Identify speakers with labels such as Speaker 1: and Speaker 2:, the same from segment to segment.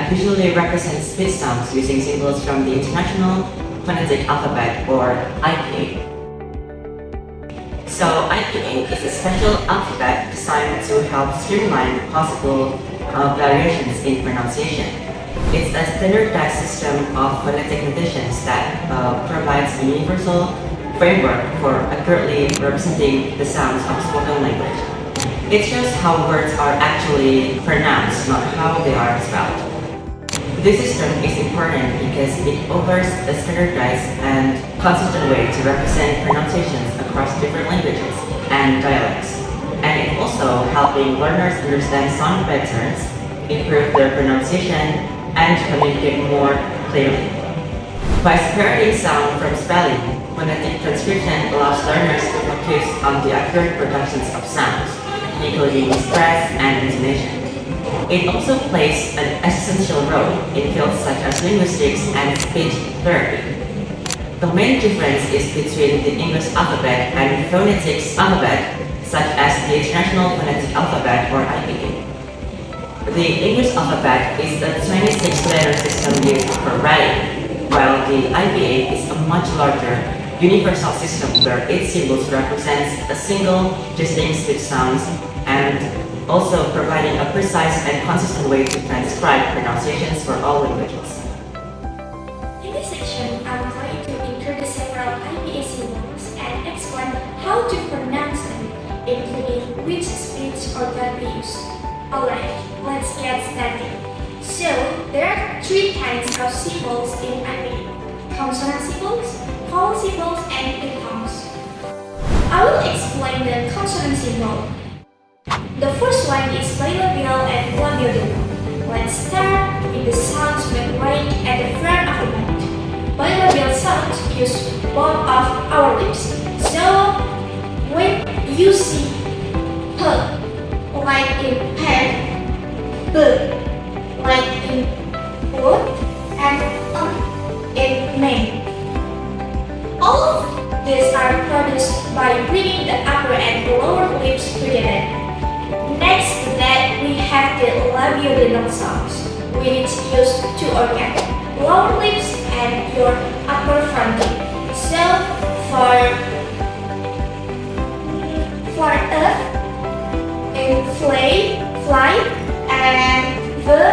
Speaker 1: that visually represents speech sounds using symbols from the International Phonetic Alphabet, or IPA. So IPA is a special alphabet designed to help streamline possible variations in pronunciation. It's a standardized system of phonetic notations that provides a universal framework for accurately representing the sounds of spoken language. It shows how words are actually pronounced, not how they are spelled. This system is important because it offers a standardized and consistent way to represent pronunciations across different languages and dialects. And it's also helping learners understand sound patterns, improve their pronunciation, and communicate more clearly. By separating sound from spelling, phonetic transcription allows learners to focus on the accurate productions of sounds, including stress and intonation. It also plays an essential role in fields such as linguistics and speech therapy. The main difference is between the English alphabet and phonetics alphabet, such as the International Phonetic Alphabet, or IPA. The English alphabet is a 26-letter system used for writing, while the IPA is a much larger, universal system where each symbol represents a single, distinct speech sound, and also providing a precise and consistent way to transcribe pronunciations for all languages.
Speaker 2: In this section, I'm going to introduce several IPA symbols and explain how to pronounce them, including which speech organ we use. Alright, let's get started. So, there are three kinds of symbols in IPA: consonant symbols, vowel symbols, and diphthongs. I will explain the consonant symbol. The first one is bilabial and labiodynamic. Let's start with the sounds when writing at the front of the mouth. Bilabial sounds use both of our lips. So, when you see p, like in pen, b, like in wood, and in man. All of these are produced by bringing the upper and lower lips together. Next to that, we have the labiodynamic sounds, which use two organs, lower lips and your upper front lip. So, for earth, in fly, and the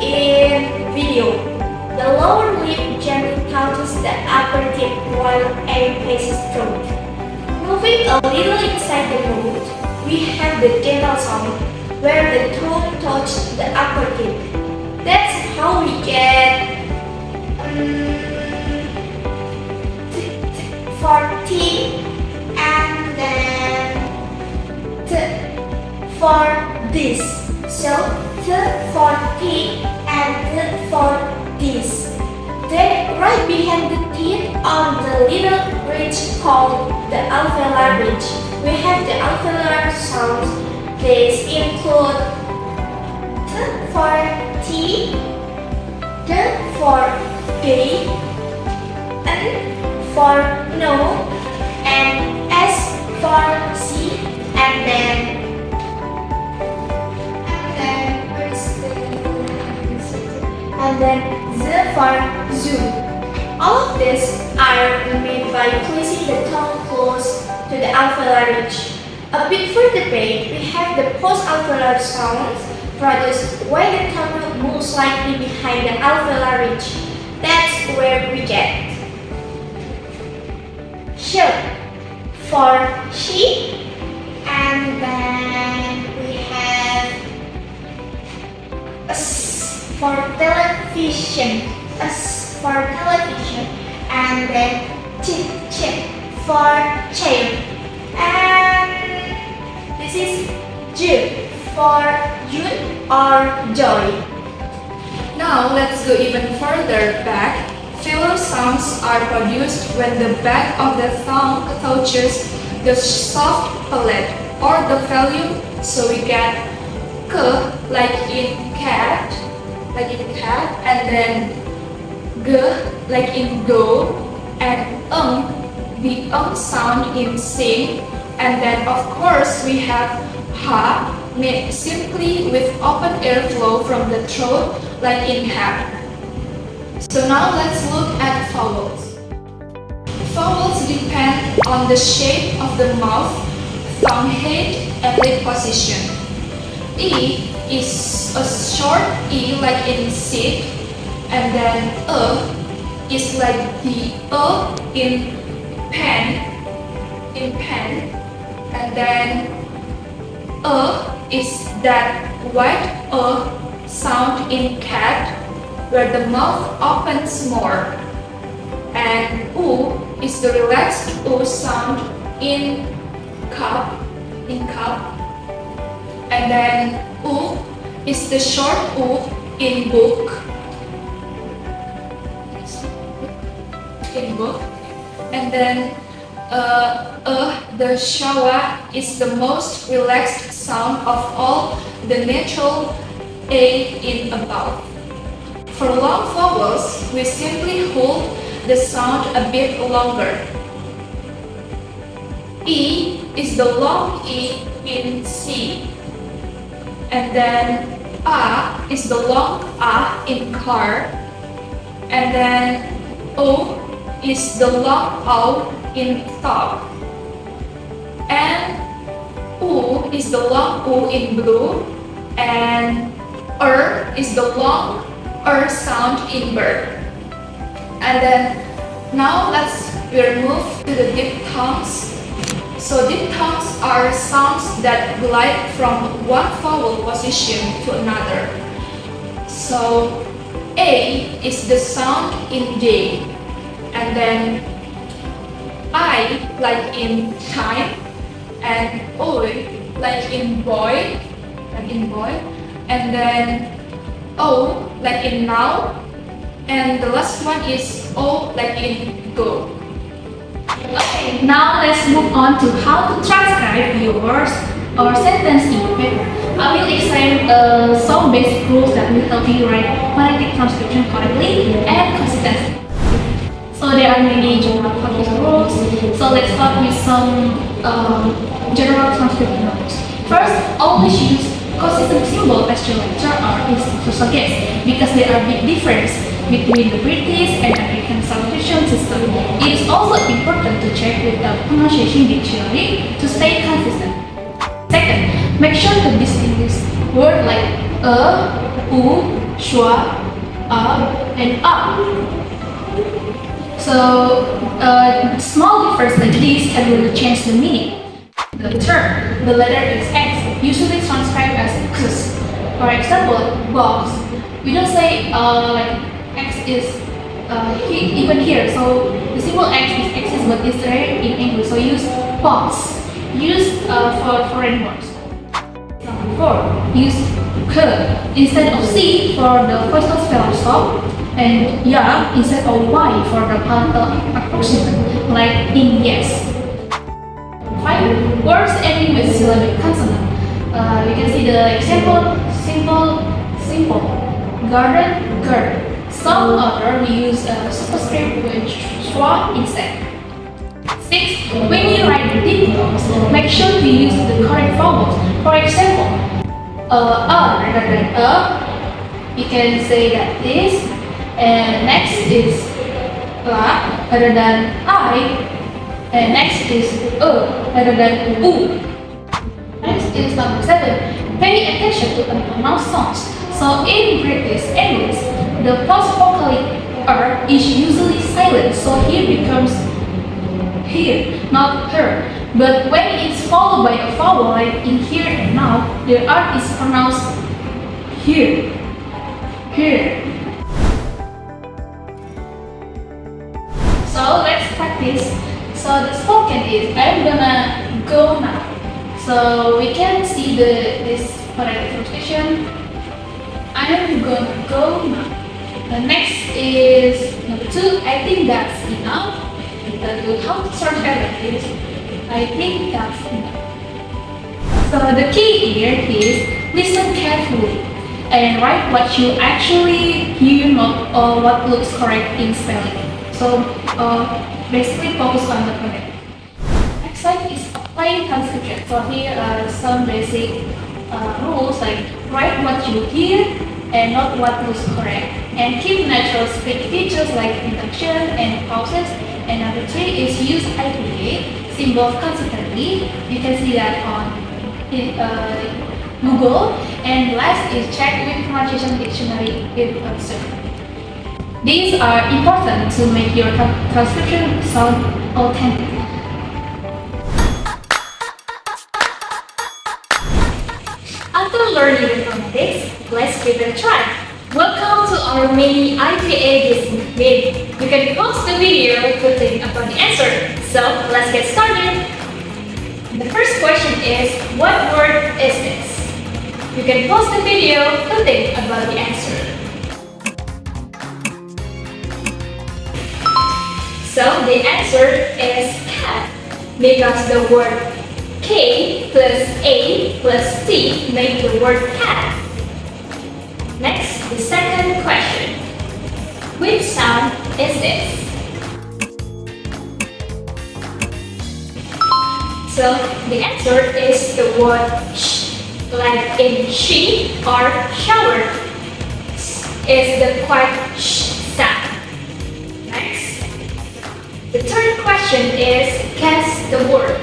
Speaker 2: in video. The lower lip gently touches the upper tip while air passes through. Moving a little inside the mouth, we have the dental sound, where the tongue touches the upper tip. That's how we get for T, and then T for this. So T for T and T for this. Then right behind the teeth on the little ridge called the alveolar ridge, we have the alveolar sounds. These include T for T, D for day, N for no, and S for C, and then Z for zoom. All of these are made by placing the tongue close to the alveolar ridge. A bit further back, we have the post-alveolar sounds produced when the tongue moves slightly behind the alveolar ridge. That's where we get sh for sheep, and then we have s for television, s for television, and then ch for chair, and this is j for June or joy.
Speaker 3: Now let's go even further back. Filler sounds are produced when the back of the tongue touches the soft palate or the volume, so we get k like in cat, and then g like in go, and the sound in sing, and then of course we have ha made simply with open airflow from the throat like in HAP. So now let's look at vowels. Vowels depend on the shape of the mouth, tongue head, and lip position. E is a short E like in seat, and then is like the in pen, and then is that white sound in cat, where the mouth opens more, and U is the relaxed U sound in cup, and then U is the short U in book, and then the shawa is the most relaxed sound of all the natural A in about. For long vowels, we simply hold the sound a bit longer. E is the long E in C, and then A is the long A in car, and then O is the long O in top, and U is the long U in blue, and is the long sound in bird. And then now we'll move to the diphthongs. So diphthongs are sounds that glide from one vowel position to another. So A is the sound in day, and then I like in time, and O like in boy, and then O like in now, and the last one is O like in go.
Speaker 4: Okay, now let's move on to how to transcribe your words or sentence in paper. I will explain some basic rules that will help you write phonetic transcription correctly and consistently. So there are many general phonetic rules. So let's start with some general transcription rules. First, always use consistent symbol as your letter or is special case, because there are big difference between the British and American transcription system. It is also important to check with the pronunciation dictionary to stay consistent. Second, make sure to distinguish words like u, schwa, and So small difference like this can really change the meaning. The third, the letter is X, usually transcribed as X. For example, box. We don't say like X is even here. So the symbol X is X, but it's rare in English. So use box. Use for foreign words. Number 4, use K instead of C for the first spell stop, and ya instead of Y for the approximate, like in yes. 5, words ending with syllabic consonant. You can see the example: simple, garden, gird. Some other we use a superscript with schwa instead. 6, when you write the diphthongs, make sure to use the correct vowels. For example, rather than you can say that this, and next is la rather than I, and next is rather than u. Next is number 7. Pay attention to unpronounced sounds. So in British English, the post-vocalic is usually silent, so here becomes here, not her. But when it's followed by a vowel like in here and now, the R is pronounced here, here. So let's practice. So the spoken is I'm gonna go now. So we can see this phonetic transcription. I'm gonna go now. The next is number 2. I think that's enough. That will help to start this. I think that's enough. So the key here is listen carefully and write what you actually hear, not what looks correct in spelling. So basically focus on the phonetic. Next slide is applying transcription. So here are some basic rules like write what you hear and not what looks correct, and keep natural speech features like inflection and pauses. And number 3 is use IPA symbols consistently. You can see that on Google. And last is check with pronunciation dictionary if observed. These are important to make your transcription sound authentic.
Speaker 2: After learning the phonetics, let's give it a try. Welcome to our mini IPA listening video. You can pause the video to think about the answer. So let's get started. The first question is, what word is this? You can pause the video to think about the answer. So the answer is cat, because the word K plus A plus T make the word cat. Next, the second question. Which sound is this? So the answer is the word sh, like in she or shower. Is the quiet sh sound. Next, the third question is guess the word.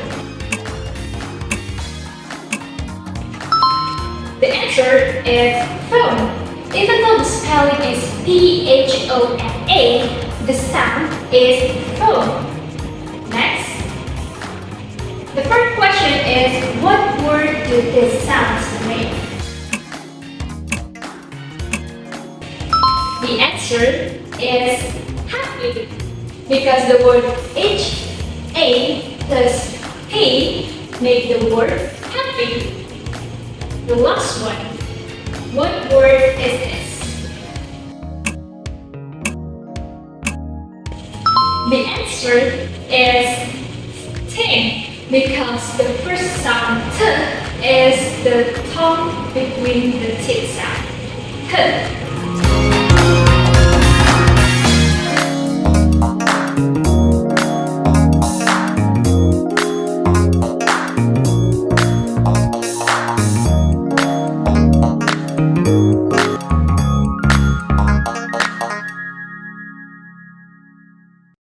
Speaker 2: The answer is phone. Even though the spelling is P-H-O-N-A, the sound is phone. Next, the first question is, what word do these sounds make? The answer is happy, because the word H-A plus P make the word happy. The last one. What word is this? The answer is ting, because the first sound t is the tongue between the teeth sound. T.